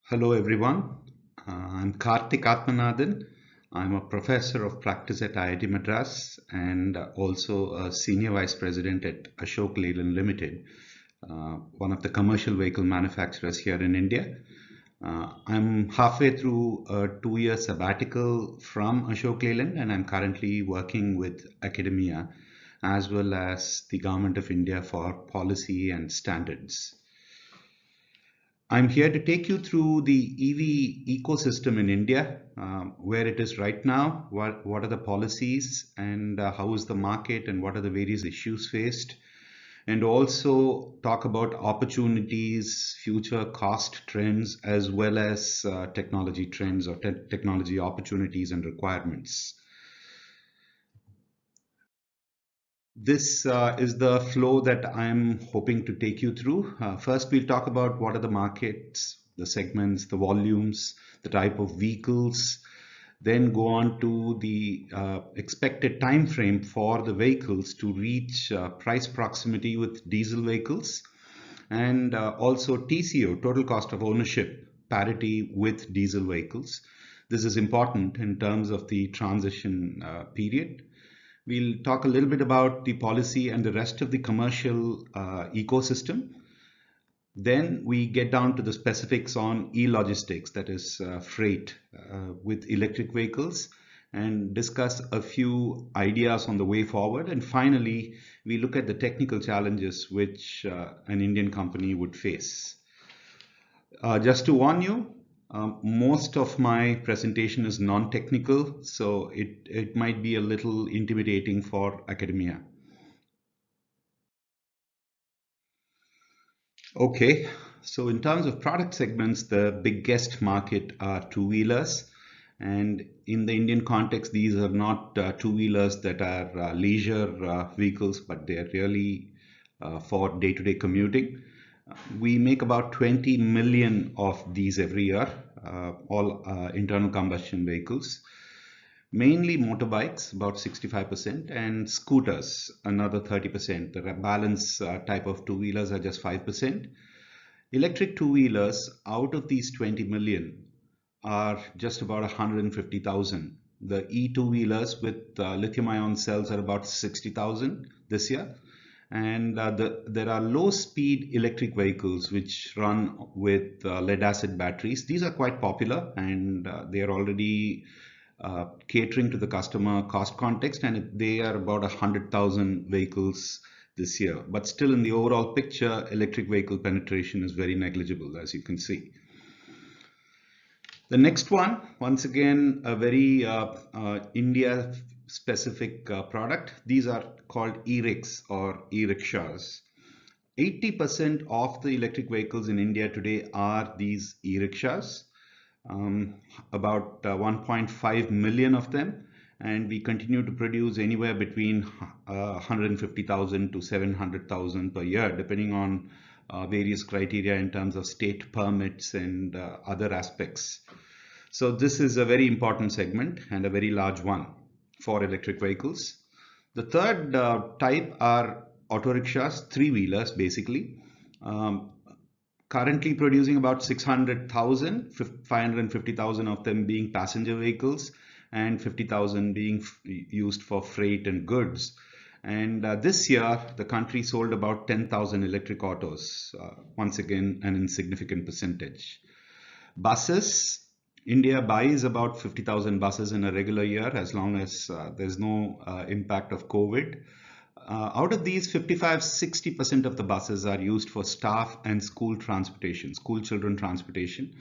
Hello, everyone. I'm Karthik Athmanathan. I'm a professor of practice at IIT Madras and also a senior vice president at Ashok Leyland Limited, one of the commercial vehicle manufacturers here in India. I'm halfway through a 2 year sabbatical from Ashok Leyland, and I'm currently working with academia as well as the Government of India for policy and standards. I'm here to take you through the EV ecosystem in India, where it is right now, what are the policies, and how is the market, and what are the various issues faced, and also talk about opportunities, future cost trends, as well as technology trends or technology opportunities and requirements. This is the flow that I'm hoping to take you through. First, we'll talk about what are the markets, the segments, the volumes, the type of vehicles, then go on to the expected time frame for the vehicles to reach price proximity with diesel vehicles, and also TCO, total cost of ownership, parity with diesel vehicles. This is important in terms of the transition period. We'll talk a little bit about the policy and the rest of the commercial ecosystem. Then we get down to the specifics on e-logistics, that is freight with electric vehicles, and discuss a few ideas on the way forward. And finally, we look at the technical challenges which an Indian company would face. Just to warn you, most of my presentation is non-technical, so it might be a little intimidating for academia. Okay, so in terms of product segments, the biggest market are two-wheelers. And in the Indian context, these are not two-wheelers that are leisure vehicles, but they are really for day-to-day commuting. We make about 20 million of these every year, all internal combustion vehicles. Mainly motorbikes, about 65%, and scooters, another 30%. The balance type of two-wheelers are just 5%. Electric two-wheelers, out of these 20 million, are just about 150,000. The e-two-wheelers with lithium-ion cells are about 60,000 this year. And there are low-speed electric vehicles which run with lead-acid batteries. These are quite popular, and they are already catering to the customer cost context, and they are about 100,000 vehicles this year. But still, in the overall picture, electric vehicle penetration is very negligible, as you can see. The next one, once again, a very India specific product. These are called e-rickshaws or e-rickshaws. 80% of the electric vehicles in India today are these e-rickshaws. About 1.5 million of them, and we continue to produce anywhere between 150,000 to 700,000 per year, depending on various criteria in terms of state permits and other aspects. So this is a very important segment and a very large one for electric vehicles. The third type are auto rickshaws, three-wheelers basically. Currently producing about 600,000, 550,000 of them being passenger vehicles and 50,000 being used for freight and goods. And this year, the country sold about 10,000 electric autos, once again, an insignificant percentage. Buses, India buys about 50,000 buses in a regular year as long as there's no impact of COVID. Out of these, 55-60% of the buses are used for staff and school transportation, school children transportation.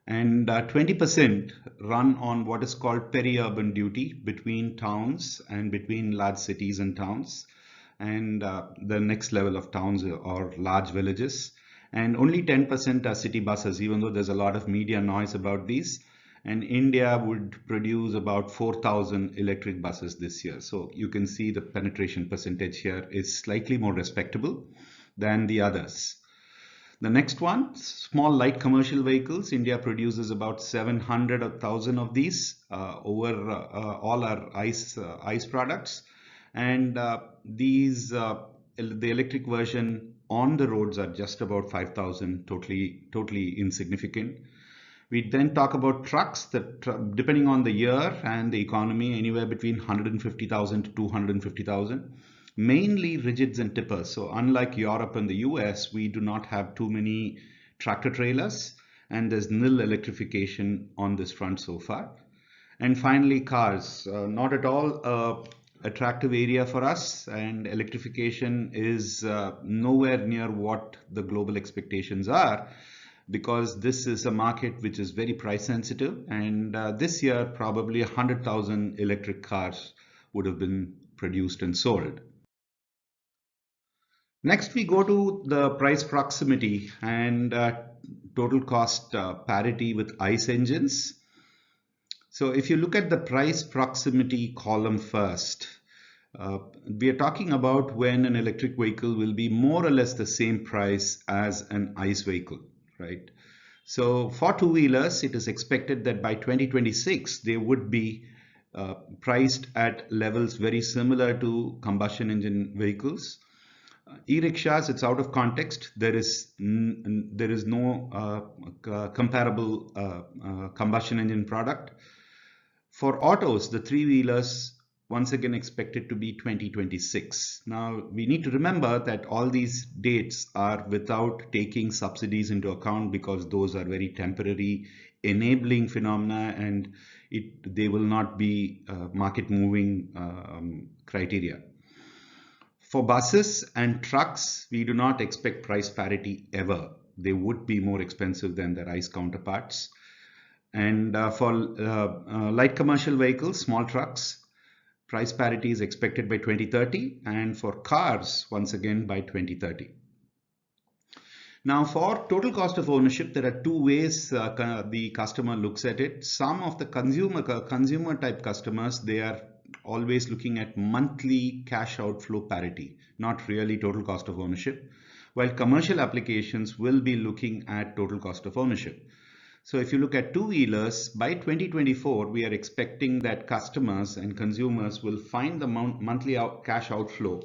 And 20% run on what is called peri-urban duty between towns and between large cities and towns, and the next level of towns or large villages. And only 10% are city buses, even though there's a lot of media noise about these. And India would produce about 4,000 electric buses this year. So you can see the penetration percentage here is slightly more respectable than the others. The next one, small light commercial vehicles. India produces about 700,000 of these over all our ICE products. And the electric version on the roads are just about 5,000, totally insignificant. We then talk about trucks that, depending on the year and the economy, anywhere between 150,000 to 250,000. Mainly rigids and tippers. So unlike Europe and the US, we do not have too many tractor trailers, and there's nil electrification on this front so far. And finally, cars. Not at all attractive area for us, and electrification is nowhere near what the global expectations are, because this is a market which is very price sensitive, and this year probably 100,000 electric cars would have been produced and sold. Next, we go to the price proximity and total cost parity with ICE engines. So if you look at the price proximity column first, we are talking about when an electric vehicle will be more or less the same price as an ICE vehicle, right? So for two-wheelers, it is expected that by 2026, they would be priced at levels very similar to combustion engine vehicles. E-rickshaws, it's out of context. There is no comparable combustion engine product. For autos, the three-wheelers, once again expected to be 2026. Now, we need to remember that all these dates are without taking subsidies into account, because those are very temporary enabling phenomena, and they will not be market moving criteria. For buses and trucks, we do not expect price parity ever. They would be more expensive than their ICE counterparts. And for light commercial vehicles, small trucks, price parity is expected by 2030, and for cars, once again, by 2030. Now, for total cost of ownership, there are two ways the customer looks at it. Some of the consumer type customers, they are always looking at monthly cash outflow parity, not really total cost of ownership, while commercial applications will be looking at total cost of ownership. So if you look at two-wheelers, by 2024, we are expecting that customers and consumers will find the monthly cash outflow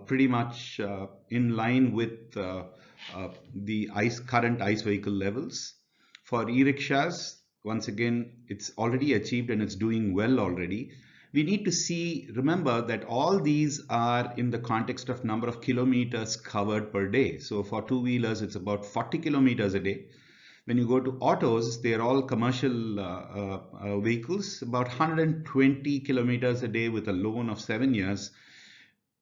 pretty much in line with the current ICE vehicle levels. For e-rickshaws, once again, it's already achieved and it's doing well already. We need to remember that all these are in the context of number of kilometers covered per day. So for two-wheelers, it's about 40 kilometers a day. When you go to autos, they are all commercial vehicles, about 120 kilometers a day with a loan of 7 years.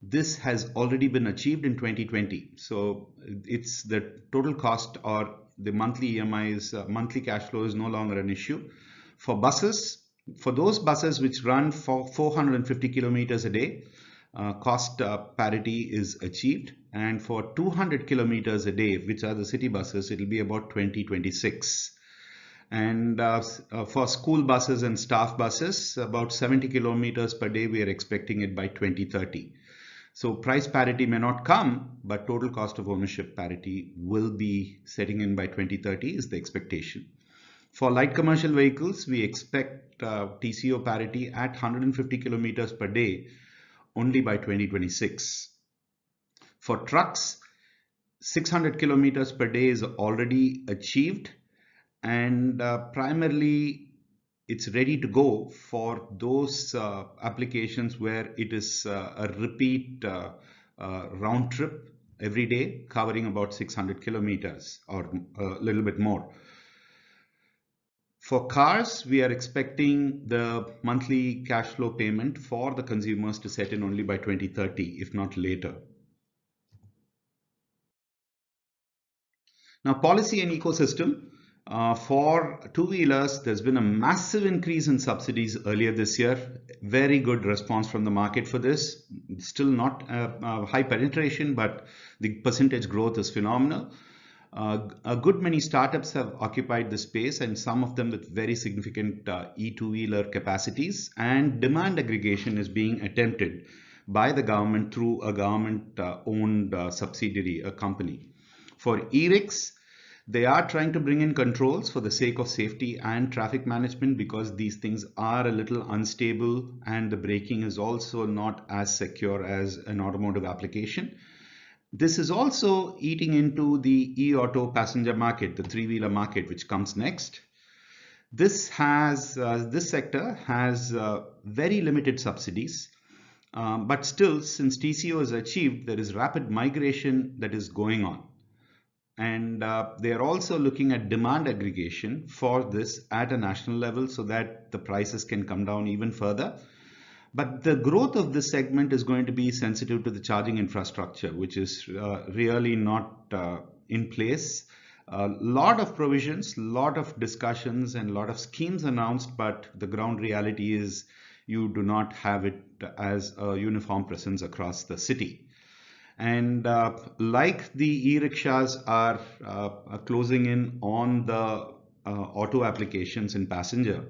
This has already been achieved in 2020. So it's the total cost, or the monthly EMIs, monthly cash flow is no longer an issue. For buses, for those buses which run for 450 kilometers a day, cost parity is achieved, and for 200 kilometers a day, which are the city buses, it will be about 2026. And for school buses and staff buses, about 70 kilometers per day, we are expecting it by 2030. So price parity may not come, but total cost of ownership parity will be setting in by 2030 is the expectation. For light commercial vehicles, we expect TCO parity at 150 kilometers per day only by 2026. For trucks, 600 kilometers per day is already achieved, and primarily it's ready to go for those applications where it is a repeat round trip every day, covering about 600 kilometers or a little bit more. For cars, we are expecting the monthly cash flow payment for the consumers to set in only by 2030, if not later. Now, policy and ecosystem. For two-wheelers, there's been a massive increase in subsidies earlier this year. Very good response from the market for this. Still not high penetration, but the percentage growth is phenomenal. A good many startups have occupied the space, and some of them with very significant e-two-wheeler capacities, and demand aggregation is being attempted by the government through a government-owned subsidiary, a company. For e-rickshaws, they are trying to bring in controls for the sake of safety and traffic management, because these things are a little unstable and the braking is also not as secure as an automotive application. This is also eating into the e-auto passenger market, the three-wheeler market, which comes next. This sector has very limited subsidies, but still, since TCO is achieved, there is rapid migration that is going on. And they are also looking at demand aggregation for this at a national level so that the prices can come down even further. But the growth of this segment is going to be sensitive to the charging infrastructure, which is really not in place. A lot of provisions, lot of discussions, and a lot of schemes announced, but the ground reality is you do not have it as a uniform presence across the city. And like the e-rickshaws are closing in on the auto applications in passenger,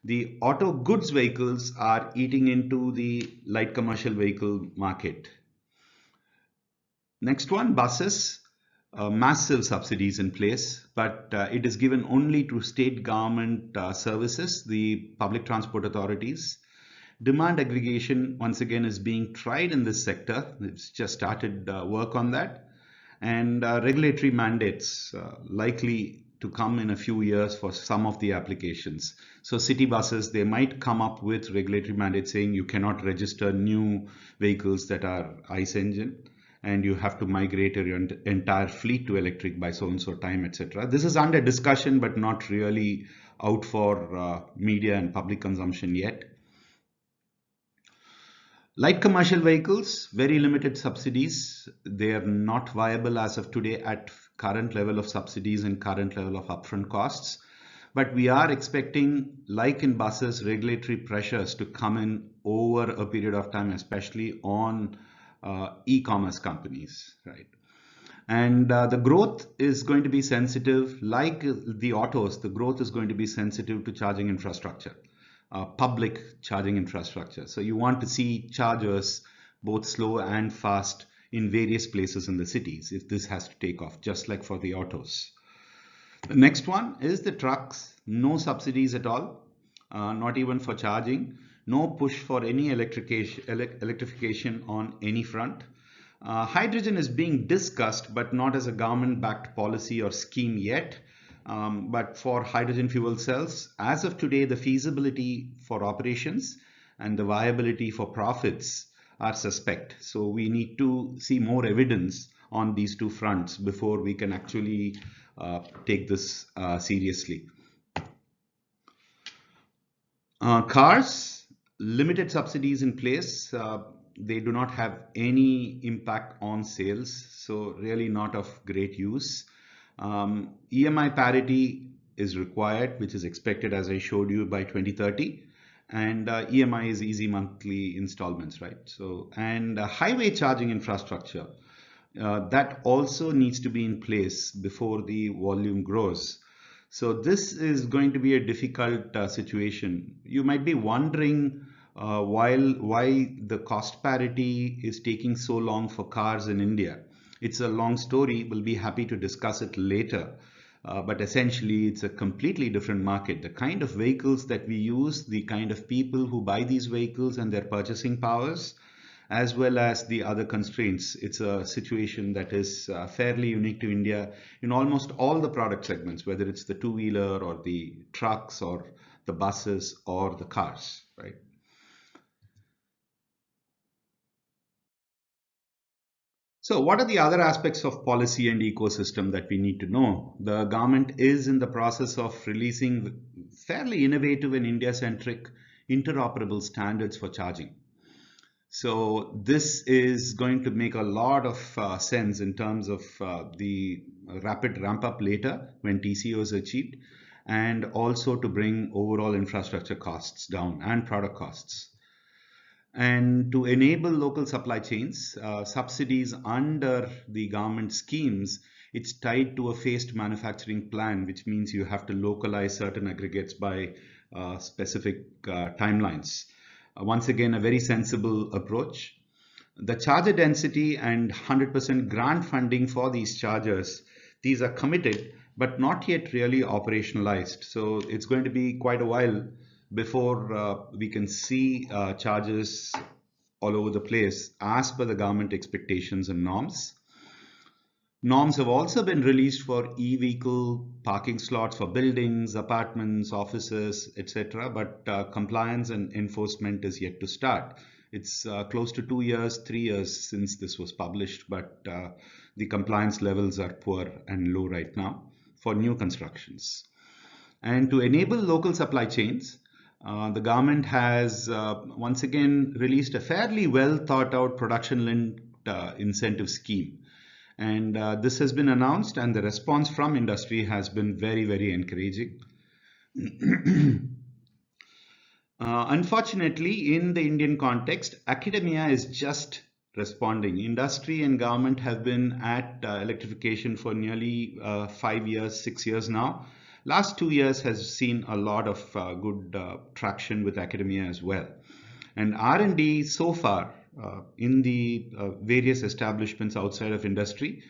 the auto goods vehicles are eating into the light commercial vehicle market. Next one, buses. Massive subsidies in place, but it is given only to state government services, the public transport authorities. Demand aggregation, once again, is being tried in this sector. It's just started work on that. And regulatory mandates likely to come in a few years for some of the applications. So city buses, they might come up with regulatory mandates saying you cannot register new vehicles that are ICE engine, and you have to migrate your entire fleet to electric by so and so time, etc. This is under discussion, but not really out for media and public consumption yet. Light commercial vehicles, very limited subsidies. They are not viable as of today at current level of subsidies and current level of upfront costs. But we are expecting, like in buses, regulatory pressures to come in over a period of time, especially on e-commerce companies, right? And the growth is going to be sensitive, like the autos, the growth is going to be sensitive to charging infrastructure, public charging infrastructure. So you want to see chargers both slow and fast in various places in the cities if this has to take off, just like for the autos. The next one is the trucks. No subsidies at all, not even for charging. No push for any electrification on any front. Hydrogen is being discussed, but not as a government-backed policy or scheme yet. But for hydrogen fuel cells, as of today, the feasibility for operations and the viability for profits are suspect. So we need to see more evidence on these two fronts before we can actually take this seriously. Cars, limited subsidies in place. They do not have any impact on sales, so really not of great use. EMI parity is required, which is expected, as I showed you, by 2030. And EMI is easy monthly installments, right? So, and highway charging infrastructure, that also needs to be in place before the volume grows. So this is going to be a difficult situation. You might be wondering why the cost parity is taking so long for cars in India. It's a long story. We'll be happy to discuss it later. But essentially, it's a completely different market. The kind of vehicles that we use, the kind of people who buy these vehicles and their purchasing powers, as well as the other constraints. It's a situation that is fairly unique to India in almost all the product segments, whether it's the two-wheeler or the trucks or the buses or the cars, right? So what are the other aspects of policy and ecosystem that we need to know? The government is in the process of releasing fairly innovative and India-centric interoperable standards for charging. So this is going to make a lot of sense in terms of the rapid ramp up later when TCO is achieved, and also to bring overall infrastructure costs down and product costs. And to enable local supply chains, subsidies under the government schemes, it's tied to a phased manufacturing plan, which means you have to localize certain aggregates by specific timelines. Once again, a very sensible approach. The charger density and 100% grant funding for these chargers, these are committed, but not yet really operationalized. So it's going to be quite a while before we can see chargers all over the place as per the government expectations and norms. Norms have also been released for e-vehicle parking slots for buildings, apartments, offices, etc. But compliance and enforcement is yet to start. It's close to 2 years, 3 years since this was published, but the compliance levels are poor and low right now for new constructions. And to enable local supply chains, the government has once again released a fairly well thought out production linked incentive scheme. And this has been announced, and the response from industry has been very, very encouraging. Unfortunately, in the Indian context, academia is just responding. Industry and government have been at electrification for nearly 5 years, 6 years now. Last 2 years has seen a lot of good traction with academia as well. And R&D so far in the various establishments outside of industry,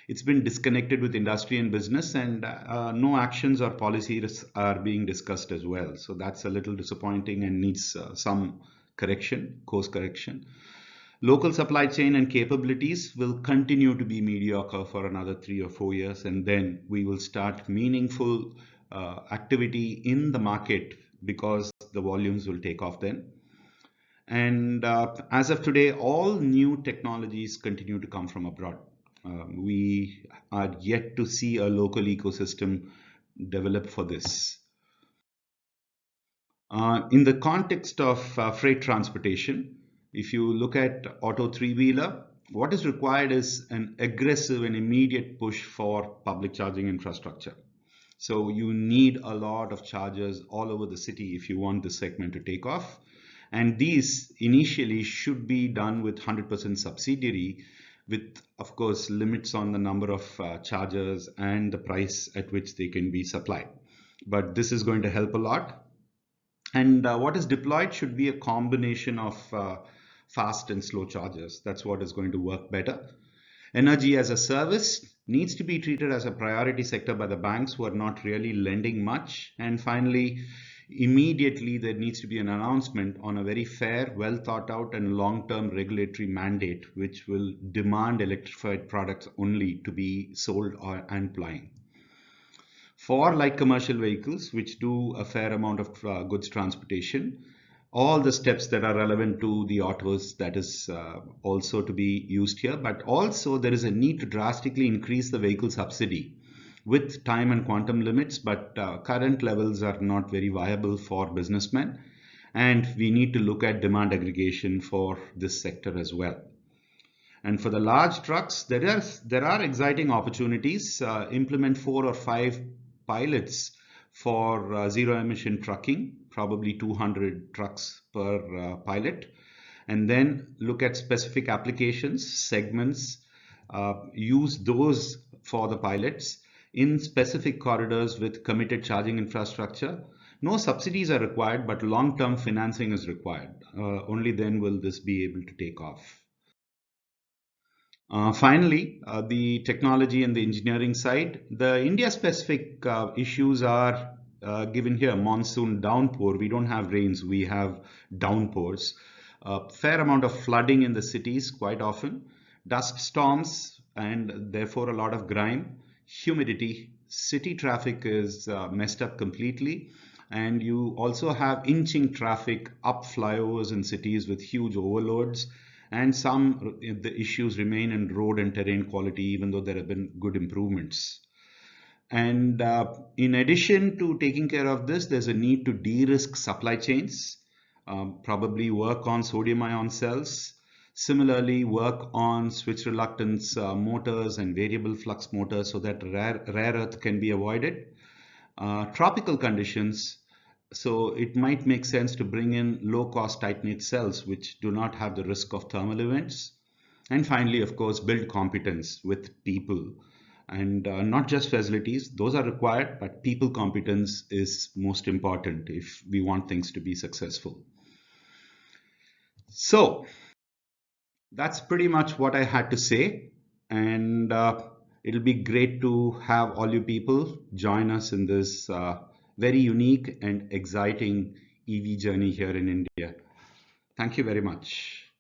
it's been disconnected with industry and business, and no actions or policies are being discussed as well. So that's a little disappointing and needs some correction, course correction. Local supply chain and capabilities will continue to be mediocre for another 3 or 4 years, and then we will start meaningful activity in the market because the volumes will take off then. And as of today, all new technologies continue to come from abroad. We are yet to see a local ecosystem develop for this. In the context of freight transportation, if you look at auto three-wheeler, what is required is an aggressive and immediate push for public charging infrastructure. So you need a lot of chargers all over the city if you want this segment to take off. And these initially should be done with 100% subsidiary, with, of course, limits on the number of chargers and the price at which they can be supplied. But this is going to help a lot. And what is deployed should be a combination of fast and slow chargers. That's what is going to work better. Energy as a service needs to be treated as a priority sector by the banks who are not really lending much. And finally, immediately there needs to be an announcement on a very fair, well thought out and long-term regulatory mandate which will demand electrified products only to be sold and plying. For light commercial vehicles which do a fair amount of goods transportation, all the steps that are relevant to the autos, that is also to be used here. But also there is a need to drastically increase the vehicle subsidy with time and quantum limits, but current levels are not very viable for businessmen, and we need to look at demand aggregation for this sector as well. And for the large trucks, there are exciting opportunities. Implement 4 or 5 pilots for zero emission trucking, probably 200 trucks per pilot, and then look at specific applications, segments, use those for the pilots in specific corridors with committed charging infrastructure. No subsidies are required, but long-term financing is required. Only then will this be able to take off. Finally, the technology and the engineering side. The India-specific issues are given here. Monsoon downpour. We don't have rains, we have downpours. Fair amount of flooding in the cities quite often. Dust storms and therefore a lot of grime. Humidity. City traffic is messed up completely. And you also have inching traffic up flyovers in cities with huge overloads. And some the issues remain in road and terrain quality, even though there have been good improvements. And in addition to taking care of this, there's a need to de-risk supply chains, probably work on sodium ion cells, similarly work on switch reluctance motors and variable flux motors so that rare earth can be avoided. Tropical conditions, so it might make sense to bring in low-cost titanate cells which do not have the risk of thermal events. And finally, of course, build competence with people. And not just facilities, those are required, but people competence is most important if we want things to be successful. So that's pretty much what I had to say. And it'll be great to have all you people join us in this very unique and exciting EV journey here in India. Thank you very much.